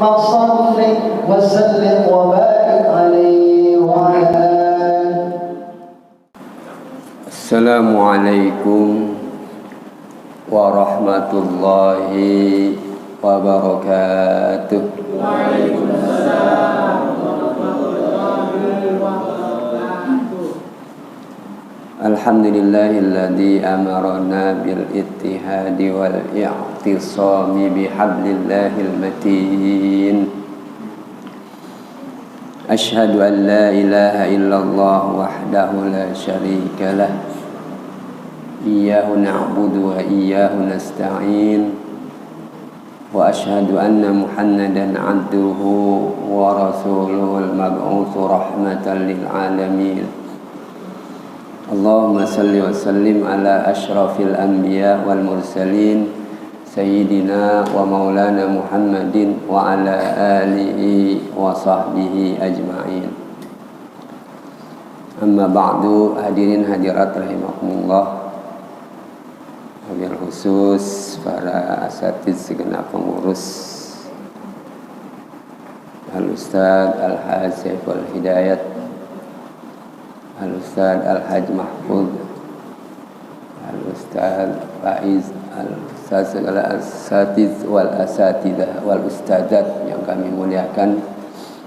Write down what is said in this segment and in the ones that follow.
ثم صل وسلم وبارك عليه وعلى Assalamualaikum warahmatullahi wabarakatuh. Waalaikumsalam warahmatullahi wabarakatuh. Alhamdulillahilladzi amarna bil ittihadi wal i'tisami bihablillahil matin. Ashhadu an la ilaha illallah wahdahu la syarika lah. Iyyahu na'budu wa iyyahu nasta'in. Wa ashhadu anna Muhammadan 'abduhu wa rasuluhu al-mab'utsu rahmatan lil alamin. Allahumma salli wa sallim ala asyrafil anbiya wal mursalin Sayyidina wa maulana Muhammadin wa ala alihi wa sahbihi ajma'in. Amma ba'du, hadirin hadirat rahimakumullah. Wabil khusus para asatiz segenap pengurus, Al-Ustaz Al-Haj Saiful Hidayat, Al-Ustaz Al-Haj Mahfud, Al-Ustaz Faiz, Al-Ustaz segala asatiz wal asatidah wal ustazat yang kami muliakan,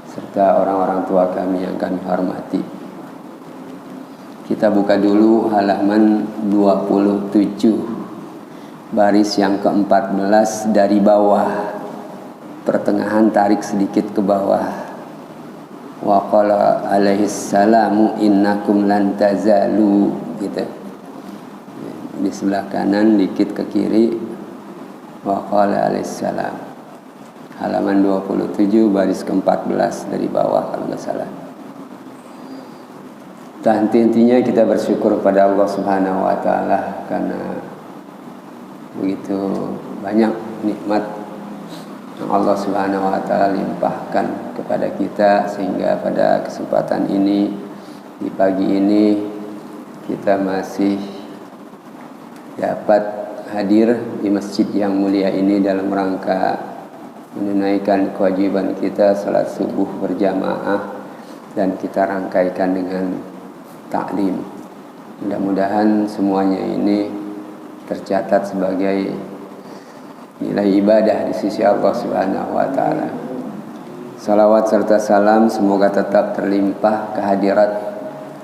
serta orang-orang tua kami yang kami hormati. Kita buka dulu halaman 27, baris yang ke-14 dari bawah, pertengahan tarik sedikit ke bawah. Wa qala alaihi salamu innakum lan tazalu, gitu. Di sebelah kanan dikit ke kiri, wa qala alaihi salam. Halaman 27 baris ke-14 dari bawah kalau enggak salah. Intinya kita bersyukur kepada Allah Subhanahu wa taala karena begitu banyak nikmat yang Allah Subhanahu wa taala limpahkan kepada kita, sehingga pada kesempatan ini, di pagi ini, kita masih dapat hadir di masjid yang mulia ini dalam rangka menunaikan kewajiban kita salat subuh berjamaah, dan kita rangkaikan dengan taklim. Mudah-mudahan semuanya ini tercatat sebagai nilai ibadah di sisi Allah Subhanahu wa taala. Salawat serta salam semoga tetap terlimpah kehadirat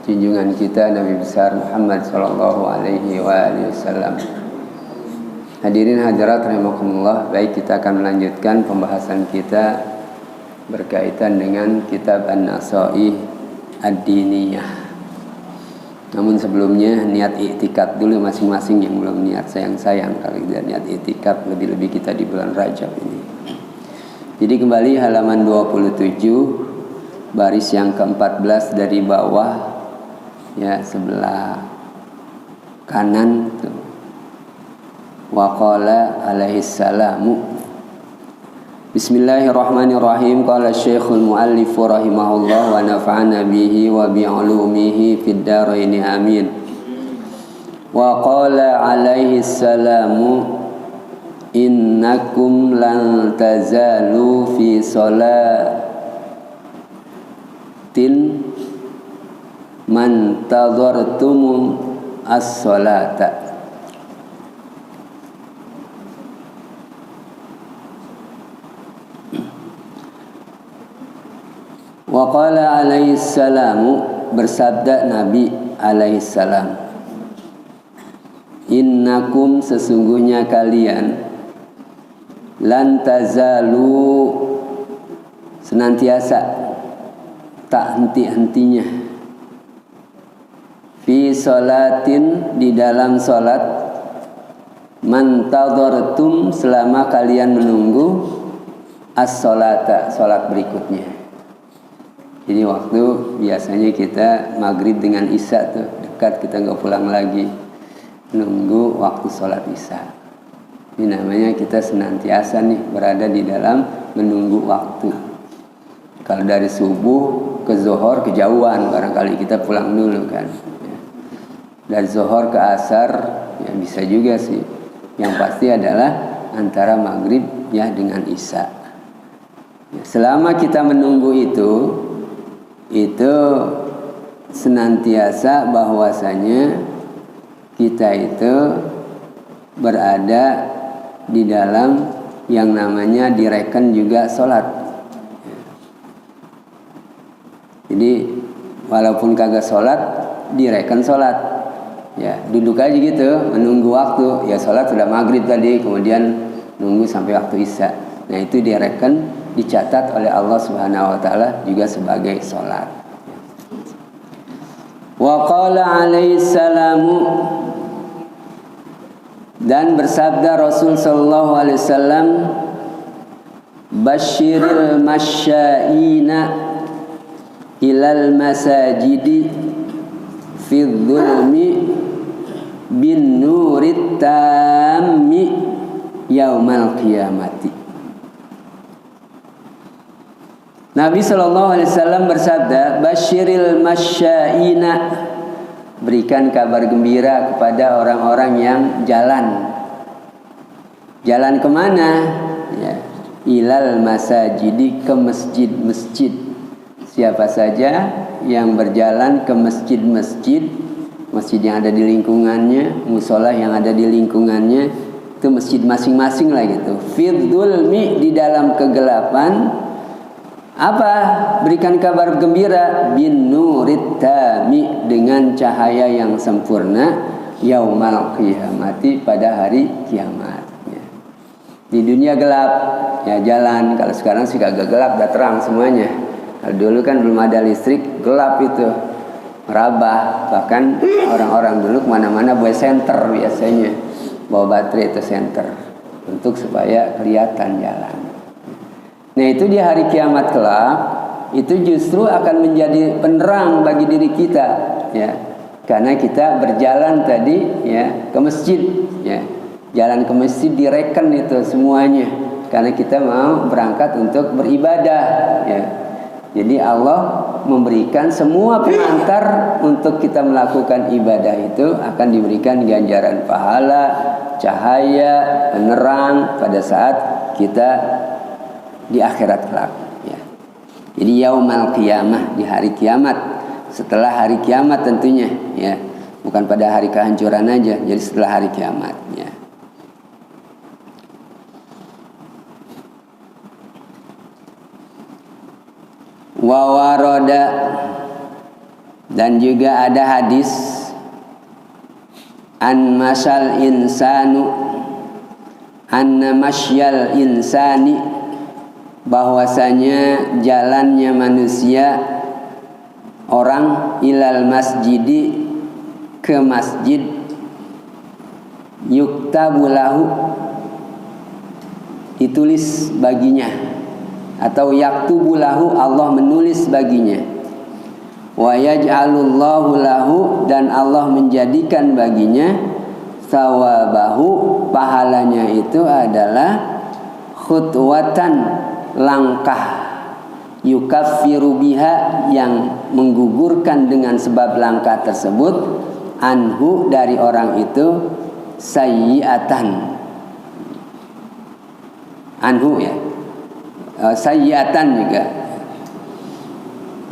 junjungan kita Nabi besar Muhammad sallallahu alaihi wasallam. Hadirin hadirat rahimakumullah, baik, kita akan melanjutkan pembahasan kita berkaitan dengan kitab An-Nasaih Ad-Diniyah. Namun sebelumnya niat i'tikaf dulu masing-masing yang belum niat sayang-sayang, kalau tidak niat i'tikaf, lebih-lebih kita di bulan Rajab ini. Jadi kembali halaman 27 baris yang ke-14 dari bawah, ya, sebelah kanan tuh. Wa qala alaihi salamu. Bismillahirrahmanirrahim. Qala Syekhul Muallif rahimahullah wa nafa'ana bihi wa bi'ulumihi fid dharain amin. Wa qala alaihi salamu innakum lan tazalu fi salatin man tadhartum as-salata. Wa qala alaihi salamu, bersabda Nabi alaihi salam, innakum, sesungguhnya kalian, lan tazalu, senantiasa, tak henti-hentinya, fi sholatin, di dalam sholat, man tadhartum, selama kalian menunggu, as-sholata, sholat berikutnya. Jadi waktu biasanya kita maghrib dengan isya tuh dekat, kita nggak pulang lagi, nunggu waktu sholat isya. Ini namanya kita senantiasa nih berada di dalam menunggu waktu. Kalau dari subuh ke zuhur kejauhan, barangkali kita pulang dulu kan. Dari zuhur ke asar ya bisa juga sih. Yang pasti adalah antara maghrib ya dengan isya. Selama kita menunggu itu senantiasa bahwasanya kita itu berada di dalam yang namanya direken juga sholat. Jadi walaupun kagak sholat, direken sholat. Ya, duduk aja gitu, menunggu waktu. Ya sholat sudah maghrib tadi, kemudian nunggu sampai waktu isya. Nah itu direken, dicatat oleh Allah Subhanahu Wa Taala juga sebagai sholat. Wa qala alaihi salamu, dan bersabda Rasul sallallahu alaihi wasallam, basyiril masyaina ilal masajidi fi dhulmi bin nurit tammi yaumal qiyamati. Nabi sallallahu alaihi wasallam bersabda, basyiril masyaina, berikan kabar gembira kepada orang-orang yang jalan. Jalan kemana? Ya, ilal masajidi, ke masjid-masjid. Siapa saja yang berjalan ke masjid-masjid, masjid yang ada di lingkungannya, musola yang ada di lingkungannya, itu masjid masing-masing lah gitu. Fidzulmi, di dalam kegelapan. Apa? Berikan kabar gembira, bin nurit tami, dengan cahaya yang sempurna, yaumal qiyamati, pada hari kiamat. Ya. Di dunia gelap, ya jalan. Kalau sekarang sih agak gelap, udah terang semuanya. Kalau dulu kan belum ada listrik, gelap itu, merabah. Bahkan orang-orang dulu kemana-mana bawa senter biasanya, bawa baterai itu senter, untuk supaya kelihatan jalan. Nah itu di hari kiamat kelak, itu justru akan menjadi penerang bagi diri kita, ya, karena kita berjalan tadi, ya, ke masjid, ya, jalan ke masjid direken itu semuanya, karena kita mau berangkat untuk beribadah, ya. Jadi Allah memberikan semua pengantar untuk kita melakukan ibadah itu akan diberikan ganjaran pahala, cahaya, penerang pada saat kita di akhirat kelak, ya. Jadi yaumal qiyamah, di hari kiamat, setelah hari kiamat tentunya, ya, bukan pada hari kehancuran aja. Jadi setelah hari kiamat, ya. Wa warada, dan juga ada hadis, an masal insanu anna masyal insani, bahwasanya jalannya manusia, orang, ilal masjidi, ke masjid, yuktabu lahu, ditulis baginya, atau yaktubu lahu, Allah menulis baginya, wa yaj'alullahu lahu, dan Allah menjadikan baginya, thawabahu, pahalanya itu adalah khutwatan, langkah, yukaffiru biha, yang menggugurkan dengan sebab langkah tersebut, anhu, dari orang itu, sayyi'atan, anhu, ya, sayyi'atan juga.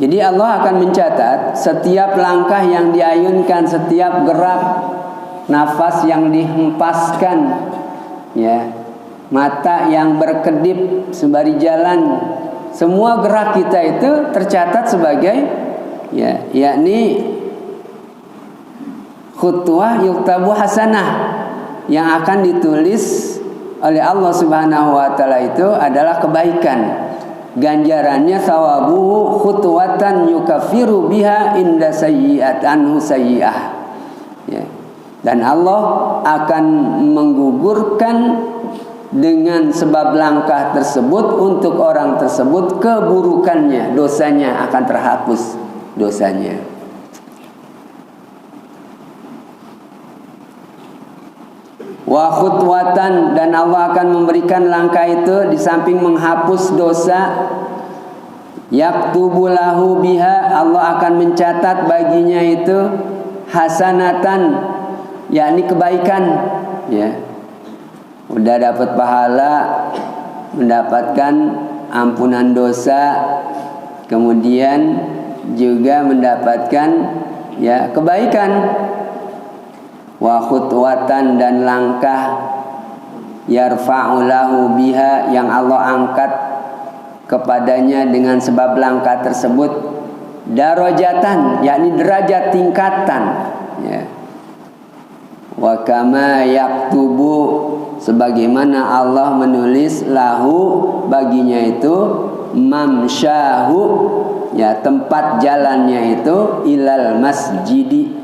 Jadi Allah akan mencatat setiap langkah yang diayunkan, setiap gerak nafas yang dihempaskan, ya, mata yang berkedip sembari jalan, semua gerak kita itu tercatat sebagai, ya, yakni khutwah yuktabu hasanah, yang akan ditulis oleh Allah Subhanahu wa taala itu adalah kebaikan. Ganjarannya sawabuhu khutwatan yukaffiru biha inda sayyi'at anhu sayyi'ah, ya. Dan Allah akan menggugurkan dengan sebab langkah tersebut untuk orang tersebut keburukannya, dosanya akan terhapus, dosanya. Wa khutwatan, dan Allah akan memberikan langkah itu di samping menghapus dosa, yaktubu lahu biha, Allah akan mencatat baginya itu hasanatan, yakni kebaikan, ya. Udah dapat pahala, mendapatkan ampunan dosa, kemudian juga mendapatkan ya kebaikan. Wa khutwatan, dan langkah yarfa'u lahu biha, yang Allah angkat kepadanya dengan sebab langkah tersebut, darajatan, yakni derajat tingkatan ya. Wa kama yaktubu, sebagaimana Allah menulis lahu baginya itu mamsyahu ya, tempat jalannya itu ilal masjidi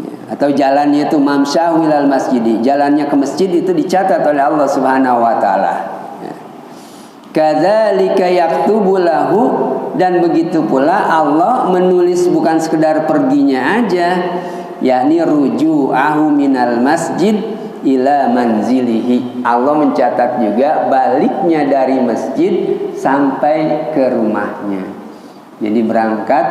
ya, atau jalannya itu mamsyahu ilal masjidi, jalannya ke masjid itu dicatat oleh Allah Subhanahu wa taala ya. Kadzalika yaktubu lahu, dan begitu pula Allah menulis bukan sekedar perginya aja, yakni ruju'ahu minal masjid ila manzilihi, Allah mencatat juga baliknya dari masjid sampai ke rumahnya. Jadi berangkat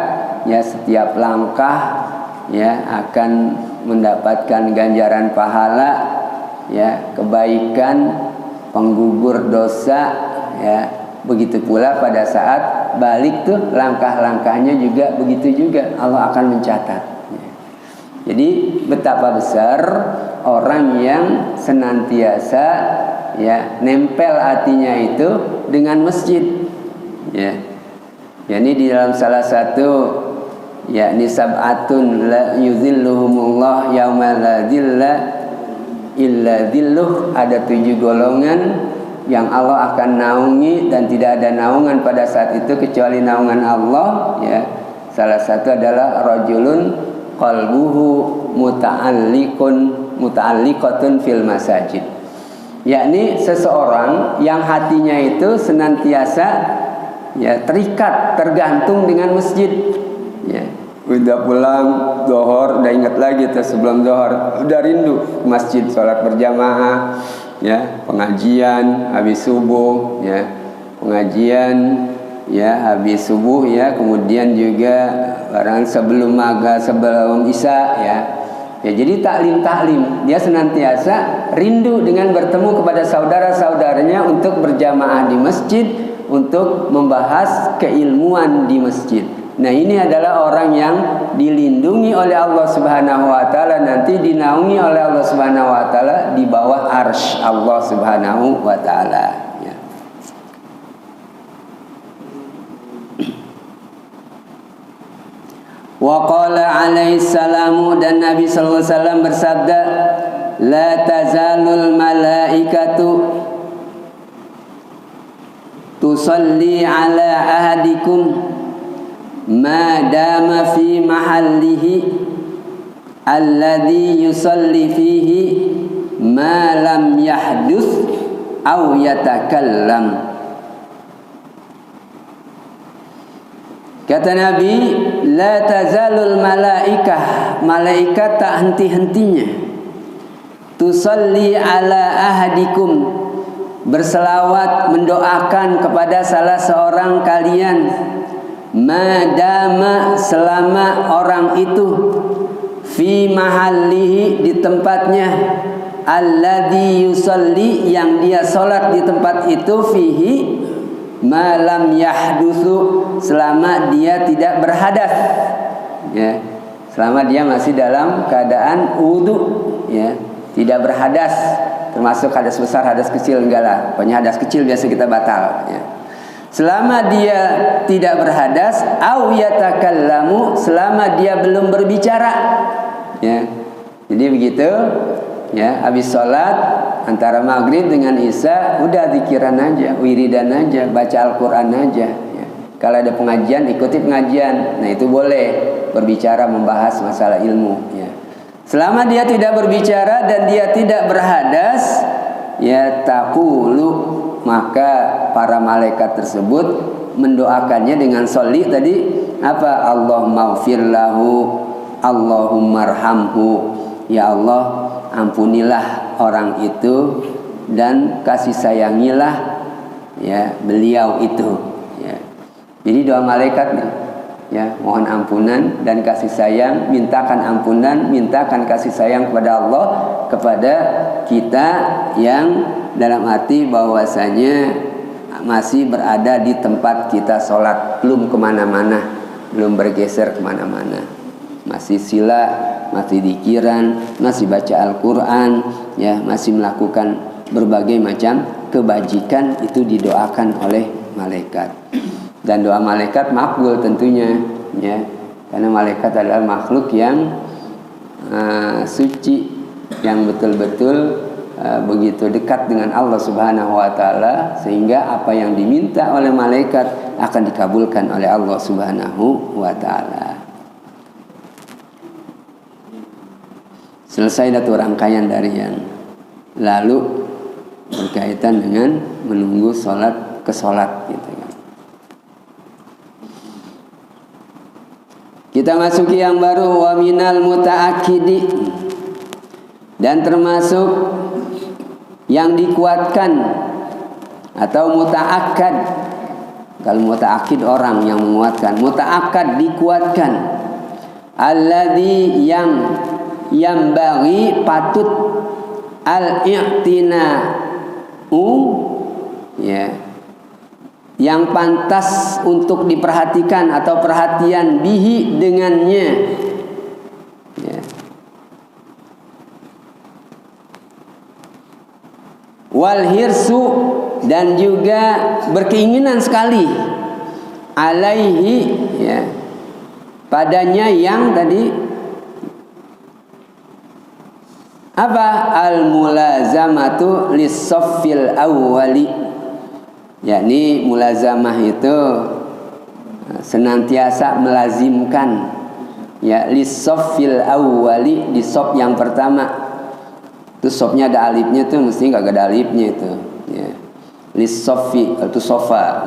ya, setiap langkah ya akan mendapatkan ganjaran pahala ya, kebaikan, penggugur dosa ya. Begitu pula pada saat balik tuh langkah-langkahnya juga begitu juga Allah akan mencatat ya. Jadi betapa besar orang yang senantiasa ya nempel hatinya itu dengan masjid ya. Ini di dalam salah satu yakni sab'atun la yuzilluhumullah yauma la dzilla illa dzilluh, ada 7 golongan yang Allah akan naungi dan tidak ada naungan pada saat itu kecuali naungan Allah ya. Salah satu adalah rajulun qalbuhu muta'alliqatun fil masajid, yakni seseorang yang hatinya itu senantiasa ya terikat, tergantung dengan masjid ya. Udah pulang zuhur, udah ingat lagi tuh sebelum zuhur udah rindu masjid, sholat berjamaah ya, pengajian habis subuh ya, pengajian ya habis subuh ya, kemudian juga barang sebelum maghrib, sebelum isya ya. Ya, jadi taklim dia senantiasa rindu dengan bertemu kepada saudara-saudaranya untuk berjamaah di masjid, untuk membahas keilmuan di masjid. Nah, ini adalah orang yang dilindungi oleh Allah Subhanahu wa taala, nanti dinaungi oleh Allah Subhanahu wa taala di bawah arsy Allah Subhanahu wa taala ya. Wa qala alaihi salamu, dan Nabi sallallahu alaihi wasallam bersabda, la tazalul malaikatu tusalli ala ahadikum ma dama fi mahallihi alladhi yusalli fihi ma lam yahduth aw yatakallam. Kata Nabi, la tazalul malaikah, malaikat tak henti-hentinya, tusalli ala ahadikum, berselawat mendoakan kepada salah seorang kalian, madama, selama orang itu, fi mahallihi, di tempatnya, alladhi yusalli, yang dia salat di tempat itu, fihi, malam yahdutsu, selama dia tidak berhadas ya, selama dia masih dalam keadaan wudu ya, tidak berhadas, termasuk hadas besar, hadas kecil enggak lah, pokoknya hadas kecil biasa kita batal ya. Selama dia tidak berhadas, au yatakallamu, selama dia belum berbicara ya. Jadi begitu ya, habis sholat antara maghrib dengan isya udah zikiran aja, wiridan aja, baca Al-Quran aja ya. Kalau ada pengajian, ikuti pengajian, nah itu boleh berbicara, membahas masalah ilmu ya. Selama dia tidak berbicara dan dia tidak berhadas ya, taqulu, maka para malaikat tersebut mendoakannya dengan sholli tadi apa? Allahumma ighfir lahu, Allahumma arhamhu, ya Allah ampunilah orang itu dan kasih sayangilah ya beliau itu ya. Jadi doa malaikat nih ya, mohon ampunan dan kasih sayang, mintakan ampunan, mintakan kasih sayang kepada Allah, kepada kita yang dalam arti bahwasanya masih berada di tempat kita sholat, belum kemana-mana, belum bergeser kemana-mana, masih sila, masih dzikiran, masih baca Al-Quran, ya, masih melakukan berbagai macam kebajikan, itu didoakan oleh malaikat. Dan doa malaikat makbul tentunya, ya, karena malaikat adalah makhluk yang suci, yang betul-betul begitu dekat dengan Allah Subhanahu wa taala, sehingga apa yang diminta oleh malaikat akan dikabulkan oleh Allah Subhanahu wa taala. Selesai datu rangkaian dari yang lalu berkaitan dengan menunggu sholat ke sholat, gitu kan. Kita masuki yang baru, wa minal muta'akkidi, dan termasuk yang dikuatkan atau muta'akkad. Kalau muta'akkid orang yang menguatkan, muta'akkad dikuatkan. Alladzi yang bagi patut al-i'tina'u, ya, yang pantas untuk diperhatikan atau perhatian bihi dengannya, ya. Wal hirsu, dan juga berkeinginan sekali alaihi, ya, padanya yang tadi apa, al mulazamatu lis-saffil awwali, yakni mulazamah itu senantiasa melazimkan, ya, lis-saffil awwali, di shaf yang pertama. Itu sofnya ada alifnya tuh, mesti nggak ada alifnya itu, ya. Lis-soffi itu sofa,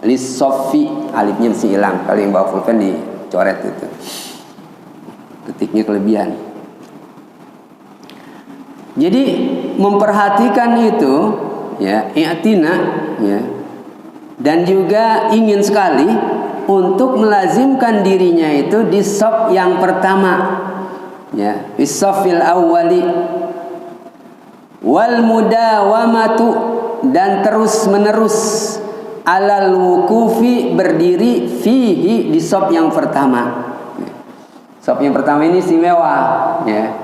lis-soffi alifnya mesti hilang. Kalau yang bawa pulpen dicoret itu, ketiknya kelebihan. Jadi memperhatikan itu, ya, i'tina, ya, dan juga ingin sekali untuk melazimkan dirinya itu di shaf yang pertama, ya, bis-saffil awwali. Wal mudawamatu, dan terus menerus alal wukufi, berdiri fihi, di shaf yang pertama. Shaf yang pertama ini istimewa, ya,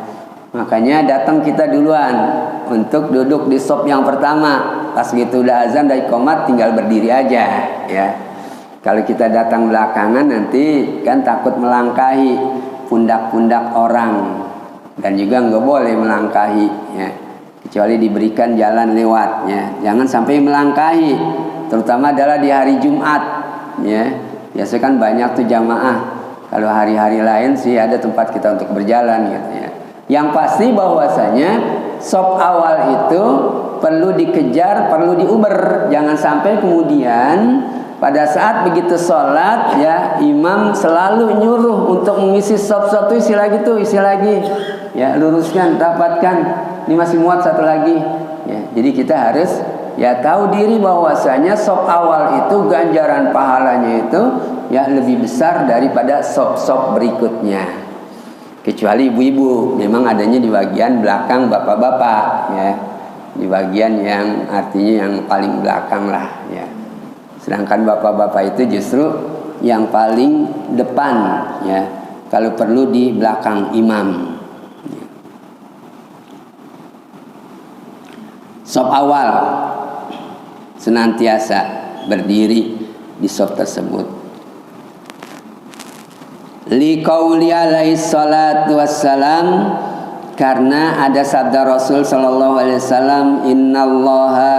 makanya datang kita duluan untuk duduk di shaf yang pertama. Pas gitu udah azan dari qomat, tinggal berdiri aja, ya. Kalau kita datang belakangan nanti kan takut melangkahi pundak-pundak orang, dan juga nggak boleh melangkahi, ya, kecuali diberikan jalan lewatnya. Jangan sampai melangkahi, terutama adalah di hari Jumat, ya. Biasanya kan banyak tuh jamaah. Kalau hari-hari lain sih ada tempat kita untuk berjalan, gitu, ya. Yang pasti bahwasanya shaf awal itu perlu dikejar, perlu diuber. Jangan sampai kemudian pada saat begitu sholat, ya, imam selalu nyuruh untuk mengisi shaf-shaf itu, isi lagi, ya, luruskan, rapatkan. Ini masih muat satu lagi, ya. Jadi kita harus, ya, tahu diri bahwasanya shaf awal itu ganjaran pahalanya itu, ya, lebih besar daripada shaf-shaf berikutnya. Kecuali ibu-ibu, memang adanya di bagian belakang bapak-bapak, ya, di bagian yang artinya yang paling belakang lah, ya. Sedangkan bapak-bapak itu justru yang paling depan, ya, kalau perlu di belakang imam. Shaf awal senantiasa berdiri di shaf tersebut. Liqauli alaihi salatu wassalam, karena ada sabda Rasul sallallahu alaihi wasallam, innallaha,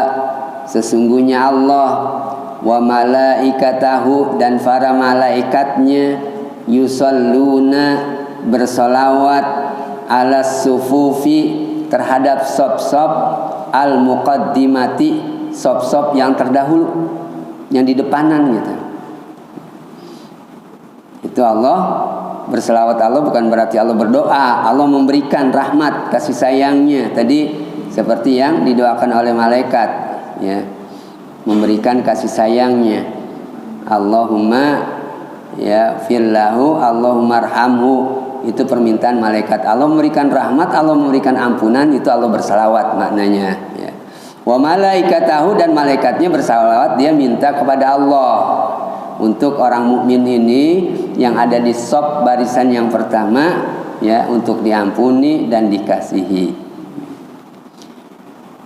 sesungguhnya Allah, wa malaikatahu, dan para malaikatnya, yusalluna, bersolawat, ala sufufi, terhadap shaf-shaf, al-muqaddimati, shaf-shaf yang terdahulu, yang di depanan, gitu. Itu Allah berselawat. Allah bukan berarti Allah berdoa. Allah memberikan rahmat, kasih sayangnya tadi seperti yang didoakan oleh malaikat, ya, memberikan kasih sayangnya. Allahumma, ya, fillahu, Allahumma arhamhu, itu permintaan malaikat. Allah memberikan rahmat, Allah memberikan ampunan, itu Allah berselawat maknanya, ya. Wa malaikatahu, dan malaikatnya bersalawat, dia minta kepada Allah untuk orang mukmin ini yang ada di saf barisan yang pertama, ya, untuk diampuni dan dikasihi.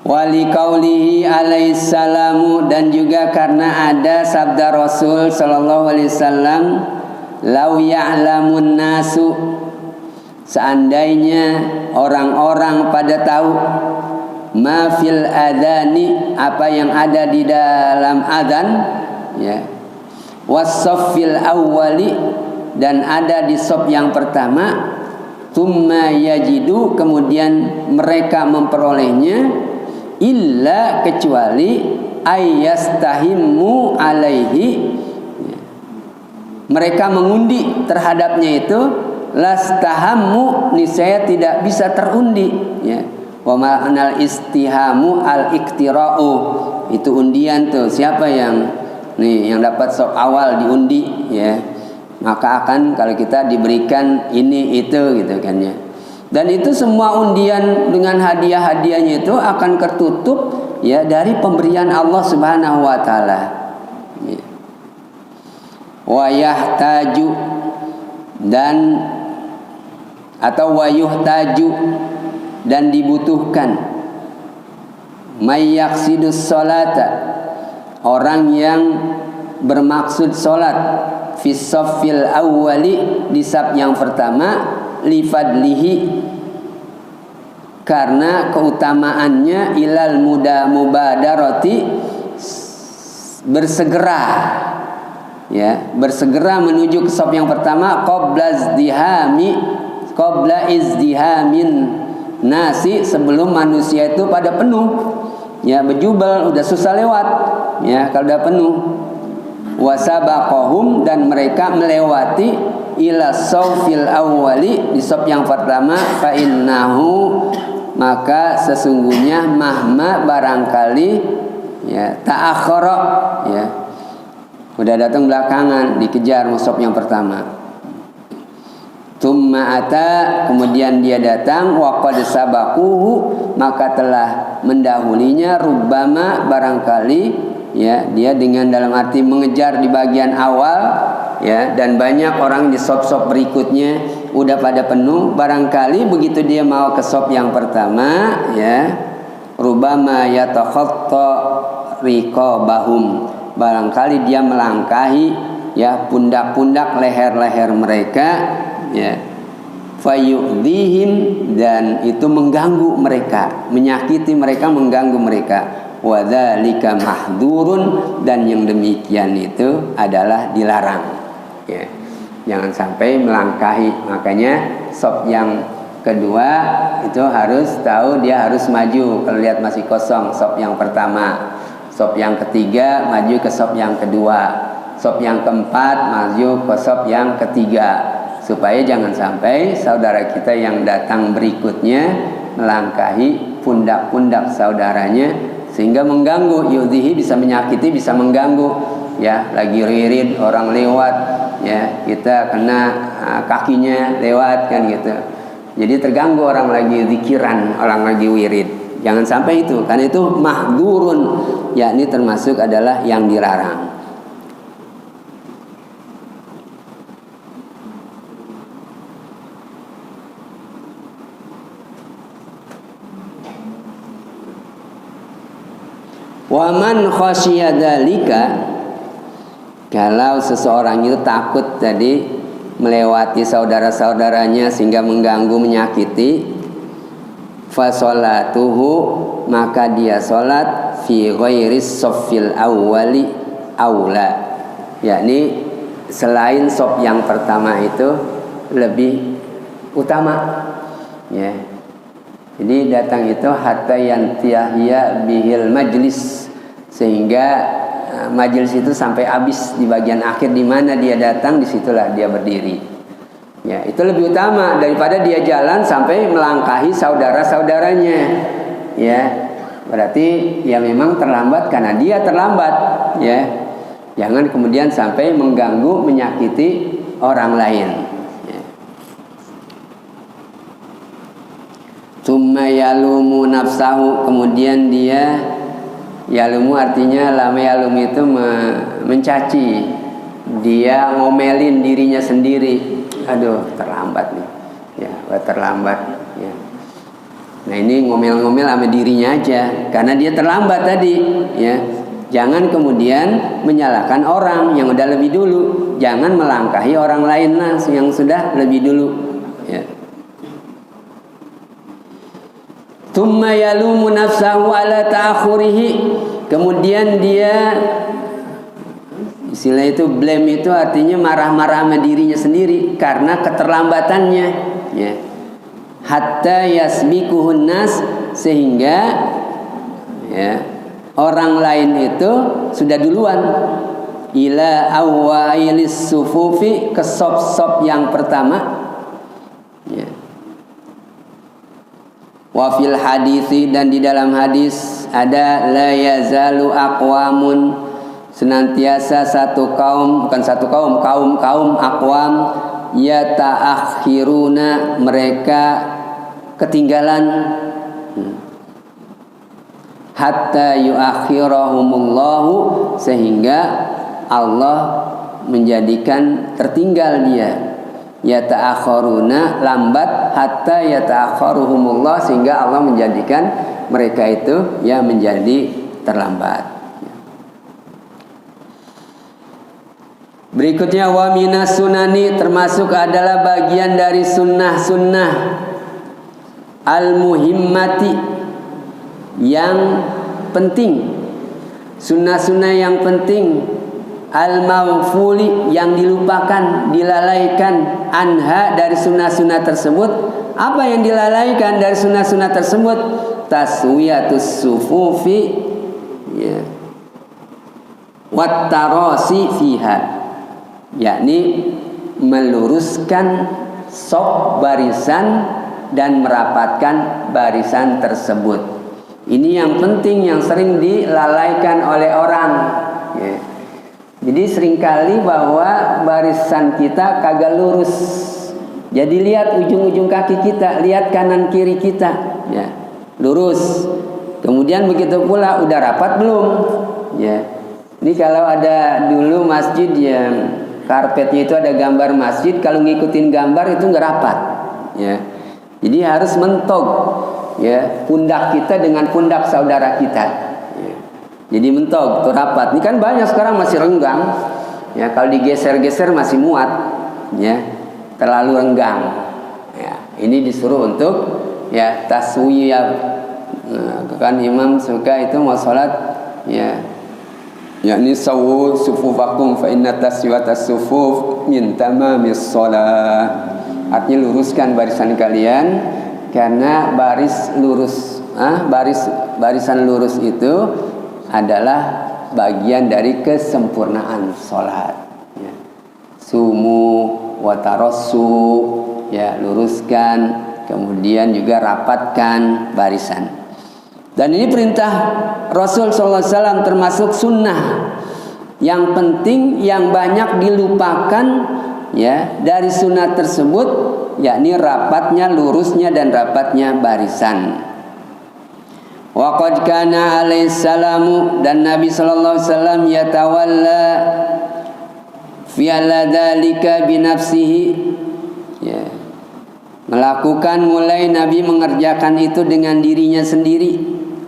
Wali qaulihi alaihissalamu, dan juga karena ada sabda Rasul sallallahu alaihi wasallam, lau ya'lamun nasu, seandainya orang-orang pada tahu, ma fil adani, apa yang ada di dalam adzan, ya, wasaffil awwali, dan ada di shaf yang pertama, tsumma yajidu, kemudian mereka memperolehnya, illa, kecuali ayyastahimu alaihi, mereka mengundi terhadapnya itu, lastahammu, niscaya tidak bisa terundi, ya. Wa ma'anal istihamu al-iktira'u, itu undian tuh, siapa yang yang dapat shaf awal diundi, ya, maka akan, kalau kita diberikan ini itu, gitu kan, ya. Dan itu semua undian dengan hadiah-hadiahnya itu akan tertutup, ya, dari pemberian Allah Subhanahu wa taala. Ya. Wa yahtaju, dan atau wa yuhtaju, dan dibutuhkan, may yaqsidus sholata, orang yang bermaksud sholat, fi shaffil awwali, di shaf yang pertama, li fadlihi, karena keutamaannya, ilal mubadarati, bersegera, ya, bersegera menuju ke shaf yang pertama, qabla izdihamin nasi, sebelum manusia itu pada penuh, ya, berjubel, udah susah lewat, ya, kalau udah penuh. Wasabaqahum, dan mereka melewati, ila shafil awwali, di shaf yang pertama, fa innahu, maka sesungguhnya, mahma, barangkali, ya, ta'akhkhara, ya, udah datang belakangan, dikejar shaf yang pertama. Tsumma ata, kemudian dia datang, wa qad sabaquhu, maka telah mendahulinya, rubbama, barangkali, ya, dia dengan dalam arti mengejar di bagian awal, ya, dan banyak orang di shaf-shaf berikutnya udah pada penuh, barangkali begitu dia mau ke shaf yang pertama, ya, rubbama yatakhatta riqabahum, barangkali dia melangkahi, ya, pundak-pundak, leher-leher mereka, ya, fayu'dhihim, dan itu mengganggu mereka, menyakiti mereka, mengganggu mereka, wa dzalika mahdurun, dan yang demikian itu adalah dilarang, ya, jangan sampai melangkahi. Makanya shaf yang kedua itu harus tahu dia harus maju, kalau lihat masih kosong shaf yang pertama, shaf yang ketiga maju ke shaf yang kedua, shaf yang keempat maju ke shaf yang ketiga, supaya jangan sampai saudara kita yang datang berikutnya melangkahi pundak-pundak saudaranya sehingga mengganggu. Yudhihi, bisa menyakiti, bisa mengganggu, ya, lagi wirid orang lewat, ya, kita kena kakinya lewat, kan, gitu, jadi terganggu orang lagi zikiran, orang lagi wirid. Jangan sampai itu, karena itu mahdurun, yakni termasuk adalah yang dilarang. Waman khasyiya dzalika, kalau seseorang itu takut tadi melewati saudara-saudaranya sehingga mengganggu, menyakiti, fa sholatuhu, maka dia salat fi ghairis shaffil awwali aula, yakni selain shaf yang pertama itu lebih utama, ya. Jadi datang itu hatta yantiya bihil majlis, sehingga majelis itu sampai habis di bagian akhir, di mana dia datang disitulah dia berdiri, ya, itu lebih utama daripada dia jalan sampai melangkahi saudara-saudaranya, ya, berarti ya memang terlambat karena dia terlambat, ya, jangan kemudian sampai mengganggu, menyakiti orang lain. Tsumma yalumu nafsahu, kemudian dia Yalumu artinya lama yalum itu mencaci. Dia ngomelin dirinya sendiri. Aduh, terlambat nih. Ya, terlambat. Ya. Nah ini ngomel-ngomel sama dirinya aja, karena dia terlambat tadi. Ya, jangan kemudian menyalahkan orang yang udah lebih dulu. Jangan melangkahi orang lain yang sudah lebih dulu. Ya. Tsumma yalumu nafsahu ala ta'khurihi. Kemudian dia, istilah itu blame itu artinya marah-marah sama dirinya sendiri karena keterlambatannya. Ya. Hatta yasbikuhun nas, sehingga ya, orang lain itu sudah duluan. Ila awailis sufufi, ke sop-sop yang pertama. Ya. Wa fil hadisi, dan di dalam hadis ada la yazalu aqwamun, senantiasa kaum aqwam yata'akhiruna, mereka ketinggalan, hatta yuakhirahumullahu, sehingga Allah menjadikan tertinggal dia. Yata'akhiruna, lambat, hatta yata'akhiruhumullah, sehingga Allah menjadikan mereka itu ya menjadi terlambat. Berikutnya wa minas sunani, termasuk adalah bagian dari sunnah-sunnah al-muhimmati, yang penting. Sunnah-sunnah yang penting, al-maghfuli, yang dilupakan, dilalaikan, anha, dari sunnah-sunnah tersebut. Apa yang dilalaikan dari sunnah-sunnah tersebut? Taswiyatus sufufi, ya, wat tarasi fiha, yakni meluruskan sop barisan dan merapatkan barisan tersebut. Ini yang penting, yang sering dilalaikan oleh orang. Ya. Jadi seringkali bahwa barisan kita kagak lurus. Jadi lihat ujung-ujung kaki kita, lihat kanan kiri kita, ya, lurus. Kemudian begitu pula udah rapat belum? Ya. Ini kalau ada dulu masjid yang karpetnya itu ada gambar masjid, kalau ngikutin gambar itu nggak rapat. Ya. Jadi harus mentok, ya, pundak kita dengan pundak saudara kita. Ya. Jadi mentok, tuh rapat. Ini kan banyak sekarang masih renggang. Ya, kalau digeser-geser masih muat. Ya. Terlalu renggang. Ya, ini disuruh untuk ya taswiyah. Nah, kan imam suka itu mau sholat, ya, yakni sawu sufufakum fa inna taswiyatas sufuf min tamamis shalah. Artinya luruskan barisan kalian, karena barisan lurus itu adalah bagian dari kesempurnaan sholat. Ya. Sumu watarossu, ya, luruskan, kemudian juga rapatkan barisan. Dan ini perintah Rasul SAW, termasuk sunnah yang penting, yang banyak dilupakan, ya, dari sunnah tersebut, yakni rapatnya, lurusnya dan rapatnya barisan. Wa qad kana alaihi salamu, dan Nabi sallallahu alaihi wasallam yatawalla fi dzalika bi nafsihi, ya, melakukan, mulai Nabi mengerjakan itu dengan dirinya sendiri,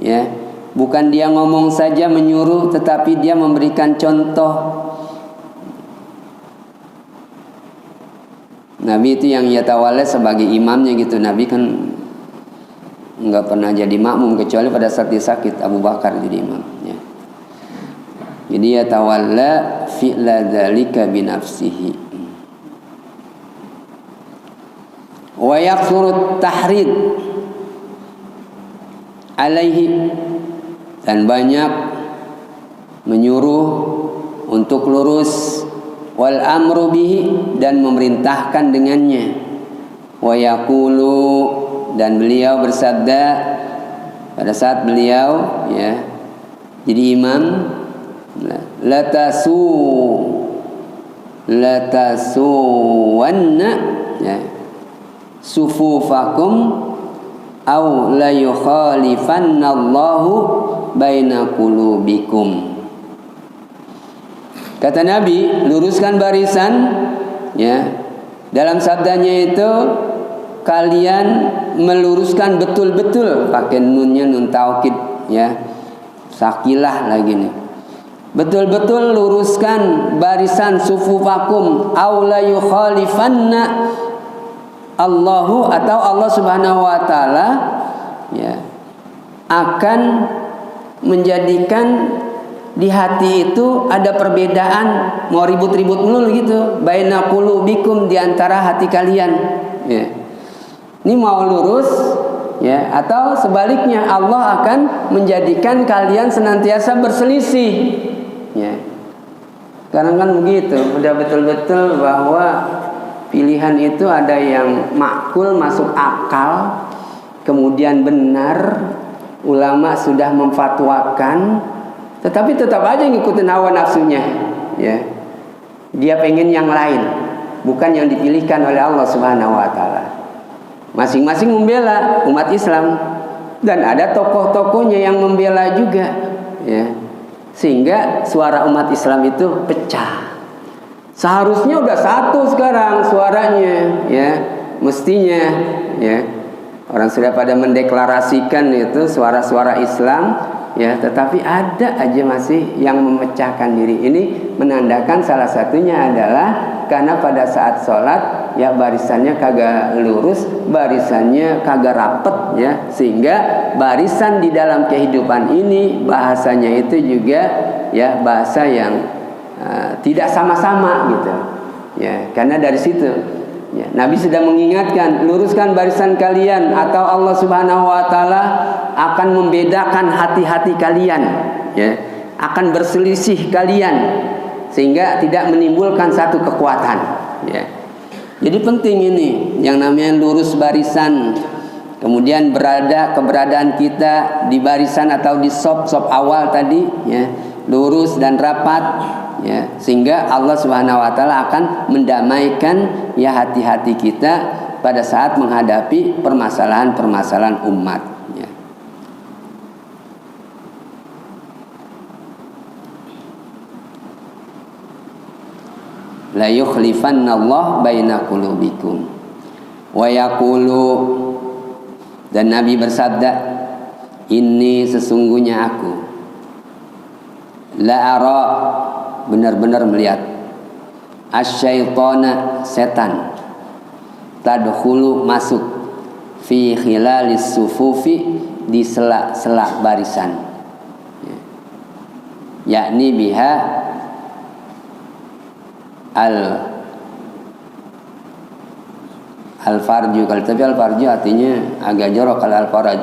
ya, bukan dia ngomong saja menyuruh, tetapi dia memberikan contoh. Nabi itu yang yatawalla sebagai imamnya gitu. Nabi kan nggak pernah jadi makmum kecuali pada saat dia sakit, Abu Bakar jadi imam, ya. Jadi yatawalla fi'la dzalika bi nafsihi. Wa yaqsuru tahrid alaihi, dan banyak menyuruh untuk lurus, wal amru bihi, dan memerintahkan dengannya. Wa yaqulu, dan beliau bersabda pada saat beliau, ya, jadi imam, latasuwanna, ya, sufufakum aw la yukhalifanna Allahu baina qulubikum. Kata Nabi, luruskan barisan, ya. Dalam sabdanya itu kalian meluruskan betul-betul, pakai nunnya nun taukid, ya. Sakilah lagi nih. Betul-betul luruskan barisan sufufakum aw la yukhalifanna Allahu, atau Allah Subhanahu wa taala, ya, akan menjadikan di hati itu ada perbedaan, mau ribut-ribut mulu gitu, baina qulubikum, di antara hati kalian, ya. Ini mau lurus, ya, atau sebaliknya Allah akan menjadikan kalian senantiasa berselisih, ya. Karena kan begitu, udah betul-betul bahwa pilihan itu ada yang makul, masuk akal, kemudian benar, ulama sudah memfatwakan, tetapi tetap aja ngikutin hawa nafsunya, ya. Dia pengen yang lain, bukan yang dipilihkan oleh Allah Subhanahu wa taala. Masing-masing membela umat Islam, dan ada tokoh-tokohnya yang membela juga, ya. Sehingga suara umat Islam itu pecah. Seharusnya udah satu sekarang suaranya, ya. Mestinya, ya. Orang sudah pada mendeklarasikan itu suara-suara Islam, ya, tetapi ada aja masih yang memecahkan diri. Ini menandakan salah satunya adalah karena pada saat sholat, ya, barisannya kagak lurus, barisannya kagak rapet, ya, sehingga barisan di dalam kehidupan ini bahasanya itu juga, ya, bahasa yang tidak sama-sama gitu, ya. Karena dari situ, ya, Nabi sudah mengingatkan, luruskan barisan kalian atau Allah Subhanahu wa taala akan membedakan hati-hati kalian, ya, akan berselisih kalian sehingga tidak menimbulkan satu kekuatan, ya. Jadi penting ini yang namanya lurus barisan. Kemudian keberadaan kita di barisan atau di sop awal tadi, ya, lurus dan rapat, ya, sehingga Allah Subhanahu wa taala akan mendamaikan, ya, hati-hati kita pada saat menghadapi permasalahan-permasalahan umat, ya. La yukhlifannallahu baina qulubikum wa yaqulu, dan Nabi bersabda, ini sesungguhnya aku la ara, benar-benar melihat, asyaitona, setan, tadkhulu, masuk, fi khilalis sufufi, di sela-sela barisan, yakni biha al-farju. Kalau tapi al-farju artinya agak jorok. Kalau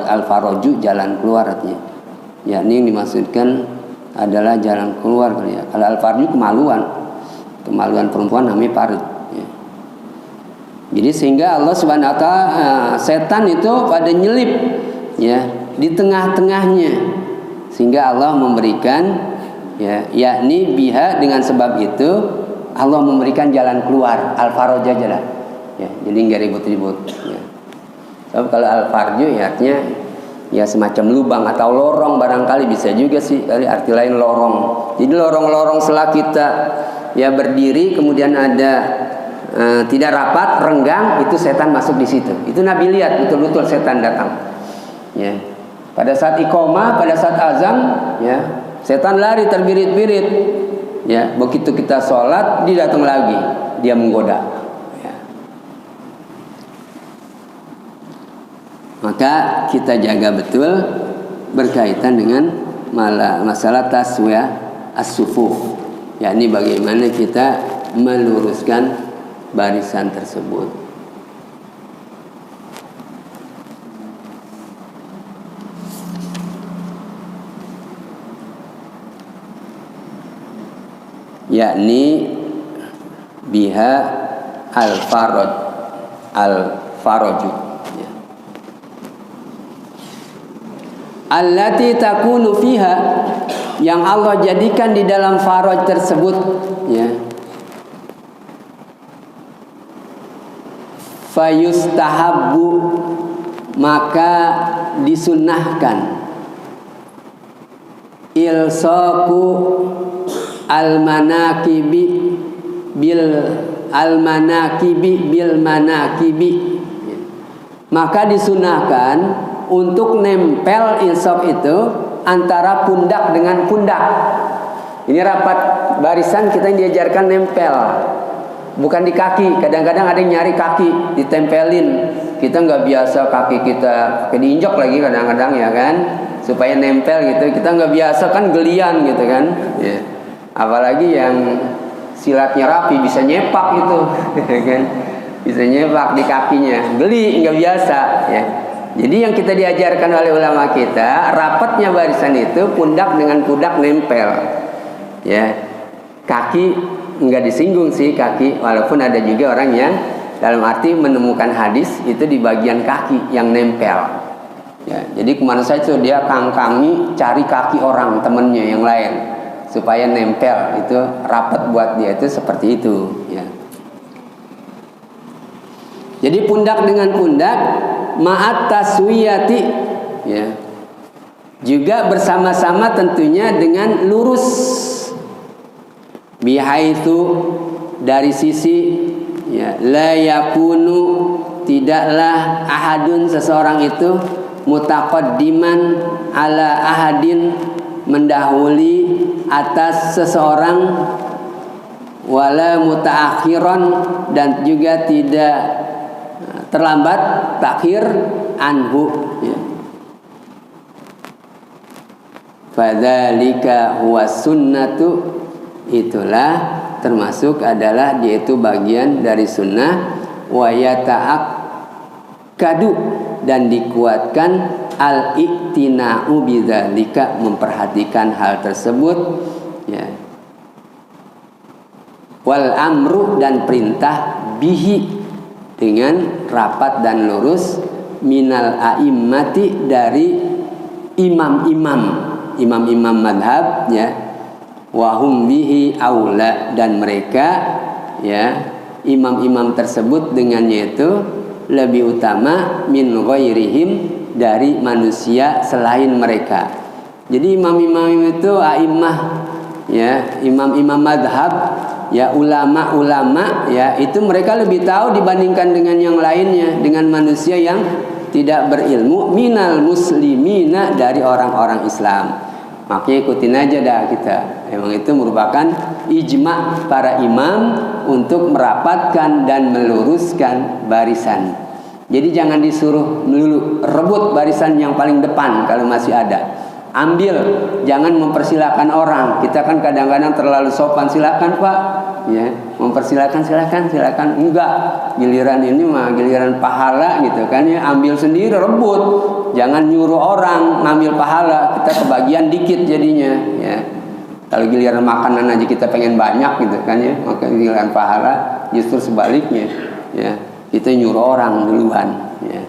al-farju jalan keluar artinya, yakni yang dimaksudkan adalah jalan keluar kali ya. Kalau al-farju kemaluan perempuan namanya farj, ya. Jadi sehingga Allah Subhanahu wa taala, setan itu pada nyelip, ya, di tengah-tengahnya, sehingga Allah memberikan, ya, yakni biha, dengan sebab itu Allah memberikan jalan keluar, al-faraj aja lah, ya. Jadi nggak ribut-ribut, ya. Sebab kalau al-farju ya artinya, ya, semacam lubang atau lorong, barangkali bisa juga sih kali arti lain lorong. Jadi lorong-lorong setelah kita, ya, berdiri kemudian ada tidak rapat, renggang, itu setan masuk di situ. Itu Nabi lihat betul-betul setan datang, ya. Pada saat iqamah, pada saat azan, ya, setan lari terbirit-birit, ya. Begitu kita sholat, dia datang lagi, dia menggoda, ya. Maka kita jaga betul berkaitan dengan masalah taswiyah as-sufuf, yakni bagaimana kita meluruskan barisan tersebut. Yakni biha al-faraju, ya. Allati takunu fiha, yang Allah jadikan di dalam faraj tersebut, ya. Fayustahabbu, maka disunnahkan, ilsaqu al-manakibi bil manakibi. Maka disunahkan untuk nempel ilsaq itu antara pundak dengan pundak. Ini rapat barisan kita diajarkan nempel, bukan di kaki. Kadang-kadang ada yang nyari kaki ditempelin. Kita nggak biasa kaki kita diinjak lagi kadang-kadang ya kan, supaya nempel gitu. Kita nggak biasa kan gelian gitu kan. Ya. Apalagi yang silatnya rapi bisa nyepak gitu, kan? Bisa nyepak di kakinya, geli nggak biasa ya. Jadi yang kita diajarkan oleh ulama kita, rapatnya barisan itu pundak dengan pundak nempel, ya. Kaki nggak disinggung sih kaki, walaupun ada juga orang yang dalam arti menemukan hadis itu di bagian kaki yang nempel. Ya, jadi kemana saja dia kangkangi cari kaki orang temennya yang lain supaya nempel, itu rapat buat dia itu seperti itu. Ya. Jadi pundak dengan pundak ma'at taswiyati, ya, juga bersama-sama tentunya dengan lurus, bihaitsu dari sisi, ya, la yakunu tidaklah ahadun seseorang itu mutaqaddiman ala ahadin mendahului atas seseorang, wala mutaakhiran dan juga tidak terlambat takhir anhu, ya. Fadzalika huwa sunnatu, itulah termasuk adalah yaitu bagian dari sunnah. Wa yata'akkadu dan dikuatkan al-i'tina'u bidzalika, memperhatikan hal tersebut, ya. Wal amru dan perintah bihi dengan rapat dan lurus, minal a'immati dari imam-imam madhab, ya. Wahum bihi aula dan mereka, ya, imam-imam tersebut dengannya itu lebih utama min ghairihim dari manusia selain mereka. Jadi imam-imam itu a'immah, ya, imam-imam madhab, ya, ulama-ulama, ya, itu mereka lebih tahu dibandingkan dengan yang lainnya, dengan manusia yang tidak berilmu, minal muslimina dari orang-orang Islam. Makanya ikutin aja dah kita. Emang itu merupakan ijma para imam untuk merapatkan dan meluruskan barisan. Jadi jangan disuruh melulu rebut barisan yang paling depan kalau masih ada. Ambil, jangan mempersilahkan orang. Kita kan kadang-kadang terlalu sopan, silakan Pak, ya, mempersilahkan, silakan. Enggak, giliran ini mah giliran pahala gitu kan, ya, ambil sendiri, rebut. Jangan nyuruh orang ngambil pahala, kita kebagian dikit jadinya, ya. Kalau giliran makanan aja kita pengen banyak gitu kan, ya, maka giliran pahala justru sebaliknya, ya. Kita nyuruh orang duluan, ya.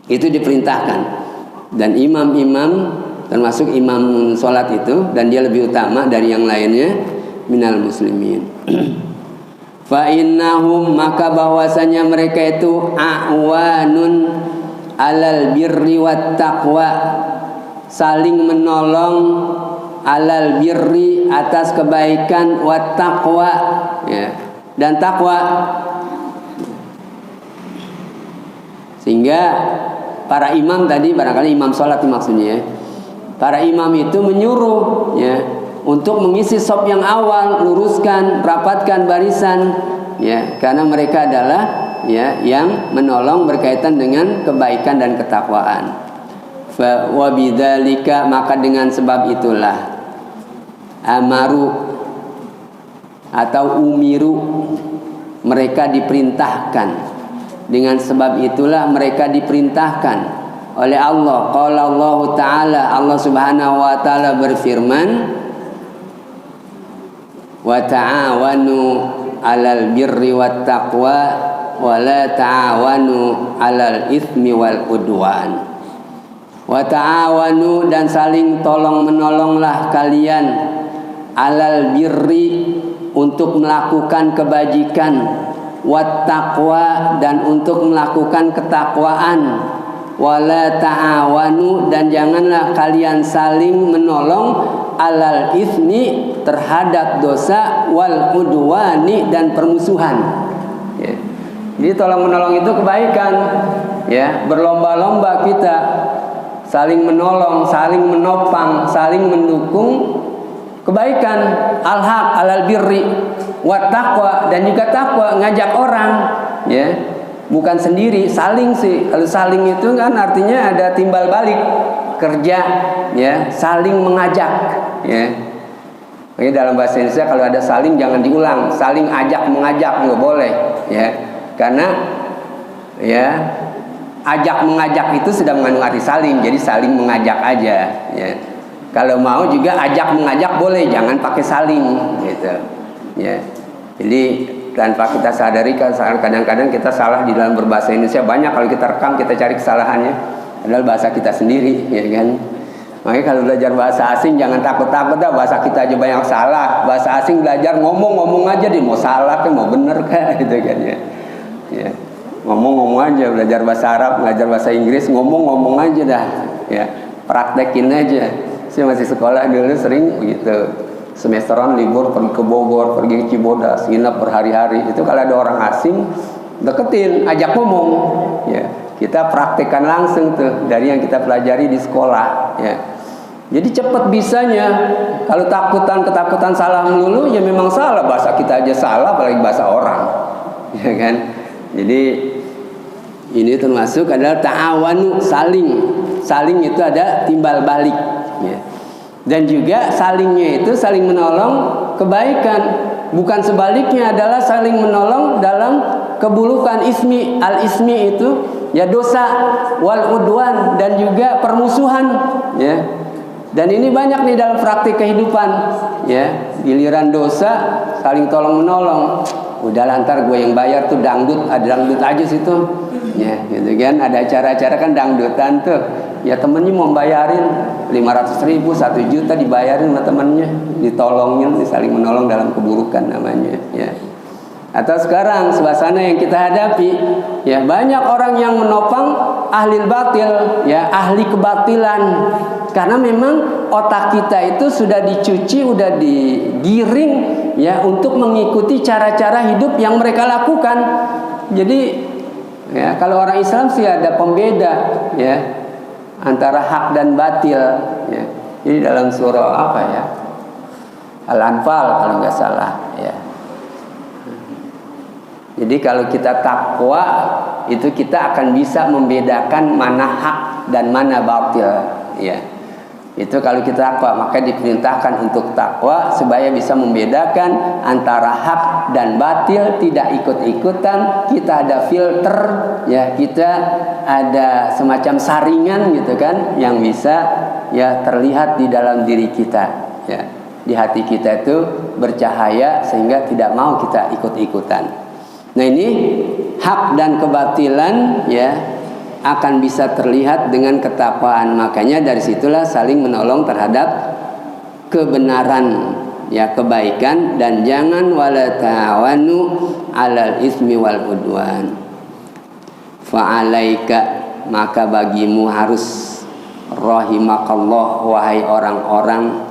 Itu diperintahkan. Dan imam-imam termasuk imam sholat itu, dan dia lebih utama dari yang lainnya, minal muslimin. Fa innahum, maka bahwasanya mereka itu a'wanun alal birri wat taqwa, saling menolong, alal birri atas kebaikan, wat taqwa, ya, dan takwa. Sehingga para imam tadi, barangkali imam sholat maksudnya, ya, para imam itu menyuruh, ya, untuk mengisi shaf yang awal, luruskan, rapatkan barisan, ya, karena mereka adalah, ya, yang menolong berkaitan dengan kebaikan dan ketakwaan. Fa wa bidzalika, maka dengan sebab itulah amaru atau umiru, mereka diperintahkan. Dengan sebab itulah mereka diperintahkan oleh Allah. Qala Allah Ta'ala, Allah Subhanahu wa Ta'ala berfirman, wa ta'awanu 'alal birri wat taqwa wa la ta'awanu 'alal itsmi wal udwan. Wa ta'awanu, dan saling tolong menolonglah kalian, 'alal birri, untuk melakukan kebajikan, wat taqwa, dan untuk melakukan ketakwaan, wala ta'awanu, dan janganlah kalian saling menolong alal itsmi, terhadap dosa, wal udwani, dan permusuhan. Ya. Jadi tolong menolong itu kebaikan. Ya, berlomba-lomba kita saling menolong, saling menopang, saling mendukung kebaikan. Al-haq alal birri wat taqwa, dan juga takwa, ngajak orang, ya. Bukan sendiri, saling sih. Kalau saling itu kan artinya ada timbal balik kerja, ya, saling mengajak, ya. Oke, dalam bahasa Indonesia kalau ada saling jangan diulang, saling ajak mengajak nggak boleh, ya. Karena ya ajak mengajak itu sudah mengandung arti saling, jadi saling mengajak aja, ya. Kalau mau juga ajak mengajak boleh, jangan pakai saling, gitu, ya. Jadi tanpa kita sadari, kadang-kadang kita salah di dalam berbahasa Indonesia. Banyak kalau kita rekam, kita cari kesalahannya adalah bahasa kita sendiri, ya kan. Makanya kalau belajar bahasa asing jangan takut-takut dah, bahasa kita aja banyak salah. Bahasa asing belajar ngomong aja deh, mau salah kan mau bener kan, gitu kan, ya. Ya, ngomong aja, belajar bahasa Arab, belajar bahasa Inggris, ngomong aja dah, ya. Praktekin aja. Saya masih sekolah dulu sering begitu. Semesteran libur pergi ke Bogor, pergi ke Cibodas, nginep berhari-hari. Itu kalau ada orang asing, deketin, ajak ngomong, ya. Kita praktekkan langsung tuh dari yang kita pelajari di sekolah, ya. Jadi cepat bisanya. Kalau ketakutan salah melulu, ya memang salah, bahasa kita aja salah, apalagi bahasa orang, ya kan. Jadi ini termasuk adalah ta'awanu, saling itu ada timbal balik, ya. Dan juga salingnya itu saling menolong kebaikan, bukan sebaliknya adalah saling menolong dalam keburukan. Al-ismi itu ya dosa, wal udwan, dan juga permusuhan, ya. Dan ini banyak nih dalam praktik kehidupan, ya. Giliran dosa saling tolong menolong, udah lantar gue yang bayar tuh dangdut, ada dangdut aja situ, ya, gitu kan. Ada acara-acara kan dangdutan tuh, ya, temennya mau bayarin 500.000, 1 juta dibayarin sama temennya, ditolongin, saling menolong dalam keburukan namanya, ya. Atau sekarang suasana yang kita hadapi, ya, banyak orang yang menopang ahli batil, ya, ahli kebatilan, karena memang otak kita itu sudah dicuci, udah digiring, ya, untuk mengikuti cara-cara hidup yang mereka lakukan. Jadi, ya, kalau orang Islam sih ada pembeda, ya, antara hak dan batil, ya. Jadi dalam surah apa ya, Al-Anfal kalau nggak salah, ya. Jadi kalau kita takwa itu kita akan bisa membedakan mana hak dan mana batil, ya. Itu kalau kita takwa, maka diperintahkan untuk takwa supaya bisa membedakan antara hak dan batil, tidak ikut-ikutan. Kita ada filter, ya, kita ada semacam saringan gitu kan, yang bisa, ya, terlihat di dalam diri kita, ya. Di hati kita itu bercahaya sehingga tidak mau kita ikut-ikutan. Nah, ini hak dan kebatilan, ya, akan bisa terlihat dengan ketakwaan. Makanya dari situlah saling menolong terhadap kebenaran, ya, kebaikan. Dan jangan wala ta'awanu alal ismi wal udwan. Fa'alaika, maka bagimu harus, rahimakallah, wahai orang-orang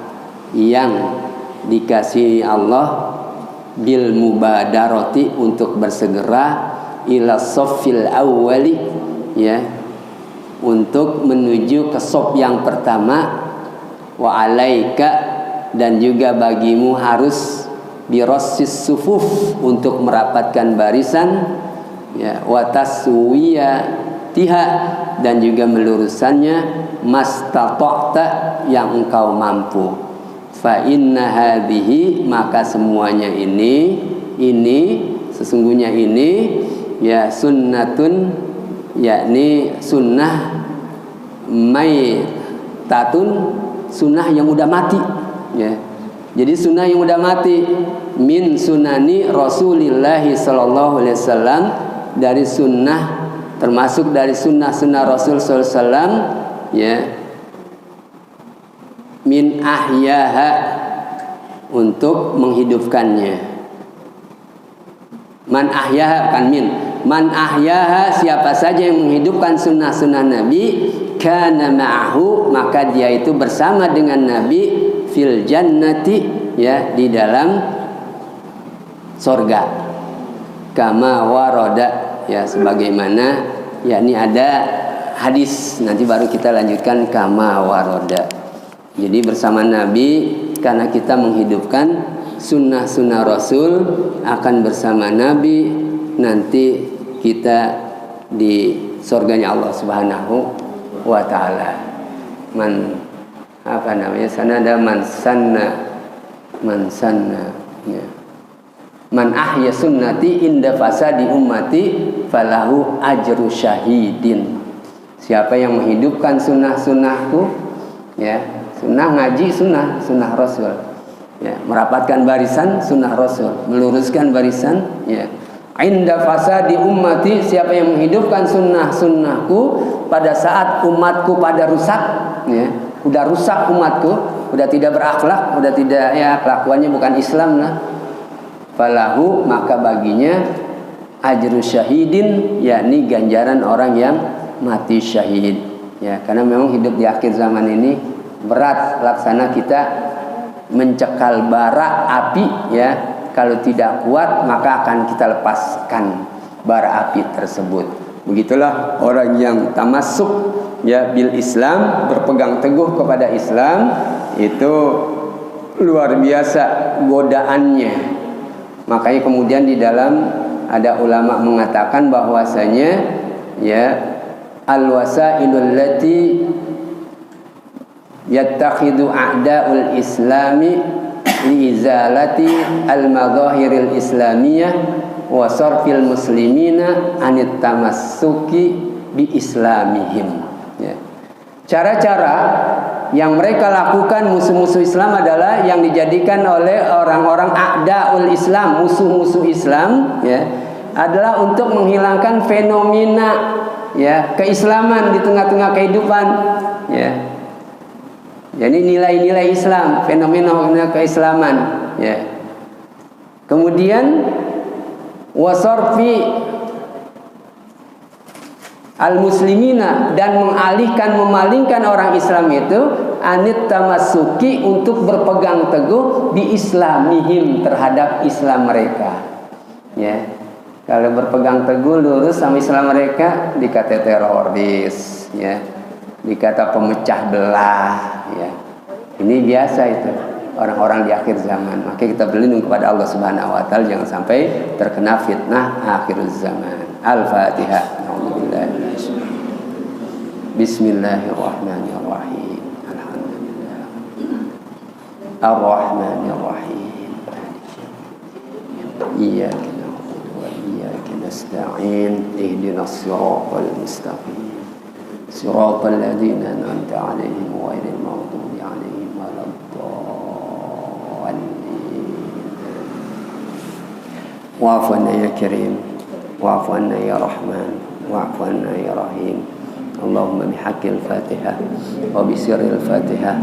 yang dikasihi Allah, bil mubadarati, untuk bersegera, ila soffil awwali, ya, untuk menuju ke sop yang pertama. Wa alaika, dan juga bagimu harus birassis sufuf, untuk merapatkan barisan, ya, wa taswiyatiha, dan juga melurusannya, mastata'ta, yang engkau mampu. Fa inna hadhihi, maka semuanya ini sesungguhnya ini, ya, sunnatun, yakni sunnah maitatun, sunnah yang udah mati, ya. Jadi sunnah yang udah mati, min sunani Rasulillah sallallahu alaihi wasallam, dari sunnah, termasuk dari sunnah-sunnah Rasul sallallahu alaihi wasallam, ya, min ahyaha, untuk menghidupkannya. Man ahyaha, kan min, Man ahyaha, siapa saja yang menghidupkan sunnah-sunnah Nabi, kana ma'ahu, maka dia itu bersama dengan Nabi fil jannati, ya, di dalam surga. Kama waroda, ya, sebagaimana, yakni ada hadis, nanti baru kita lanjutkan kama waroda. Jadi bersama Nabi karena kita menghidupkan sunnah-sunnah Rasul, akan bersama Nabi nanti kita di surganya Allah Subhanahu wa ta'ala. Sana ada man sanna, ya. Man ahya sunnati inda fasadi ummati falahu ajru syahidin. Siapa yang menghidupkan sunnah-sunnahku, ya, sunnah ngaji, sunnah Rasul, ya, merapatkan barisan sunnah Rasul, meluruskan barisan, ya. Inda fasadi ummati, siapa yang menghidupkan sunnahku pada saat umatku pada rusak, ya, udah rusak umatku, udah tidak berakhlak, udah tidak, ya, kelakuannya bukan Islam lah. Falahu, maka baginya ajru syahidin, yakni ganjaran orang yang mati syahid, ya, karena memang hidup di akhir zaman ini berat laksana kita mencekal bara api, ya. Kalau tidak kuat maka akan kita lepaskan bara api tersebut. Begitulah orang yang tamasuk, ya, bil Islam, berpegang teguh kepada Islam, itu luar biasa godaannya. Makanya kemudian di dalam ada ulama mengatakan bahwasanya, ya, al-wasailul lati yattakhidu a'da'ul islami liizalati al-madhahiril islamiyah wa sarfil muslimina anit tamassuki bi islamihim, ya. Cara-cara yang mereka lakukan musuh-musuh Islam adalah yang dijadikan oleh orang-orang a'da'ul Islam, musuh-musuh Islam, ya, adalah untuk menghilangkan fenomena, ya, keislaman di tengah-tengah kehidupan, ya. Jadi nilai-nilai Islam, fenomena keislaman, ya. Kemudian wasarfi al-muslimina, dan memalingkan orang Islam itu anit tamassuki, untuk berpegang teguh bi islamihim, terhadap Islam mereka, ya. Kalau berpegang teguh lurus sama Islam mereka dikata teroris, ya, dikata pemecah belah, ya. Ini biasa itu orang-orang di akhir zaman. Maka kita berlindung kepada Allah Subhanahu wa taala jangan sampai terkena fitnah akhir zaman. Al-Fatihah. Bismillahirrahmanirrahim. Alhamdulillah. Ar-Rahmanirrahim. Iyyaka na'budu wa iyyaka nasta'in. Ihdinas siratal mustaqim. Siratal ladzina an'amta 'alaihim ghairil maghdubi 'alaihim waladdallin. Wa'fu 'anna ya Karim. Wa'fu 'anna ya Rahman. Wa'fu 'anna ya Rahim. Allahumma bihaqqil Fatihah wa bisirril Fatihah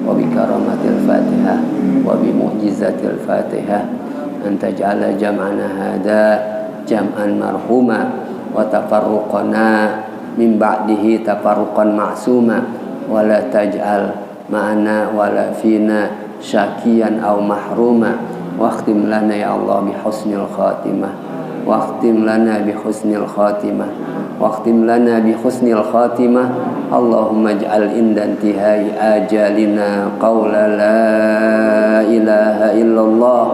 wa bikaramatil Fatihah wa bimu'jizatil Fatihah an taj'ala jam'ana hadha jam'an marhuma wa tafarruqana min ba'dihi tafarruqan ma'suma wa la taj'al ma'ana wa la fina syakiyan aw mahruma wa akhtim lana ya Allah bi husnil khatimah واختم لنا بحسن الخاتمة واختم لنا بحسن الخاتمة اللهم اجعل عند انتهاء آجالنا قول لا إله إلا الله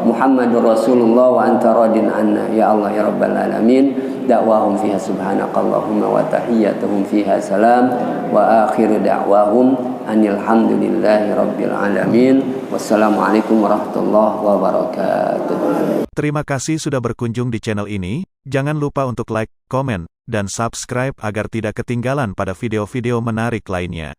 محمد رسول الله وأنت راض عنا يا الله يا رب العالمين دعواهم فيها سبحانك اللهم وتحياتهم فيها سلام وآخر دعواهم أن الحمد لله رب العالمين wassalamualaikum warahmatullahi wabarakatuh. Terima kasih sudah berkunjung di channel ini. Jangan lupa untuk like, komen, dan subscribe agar tidak ketinggalan pada video-video menarik lainnya.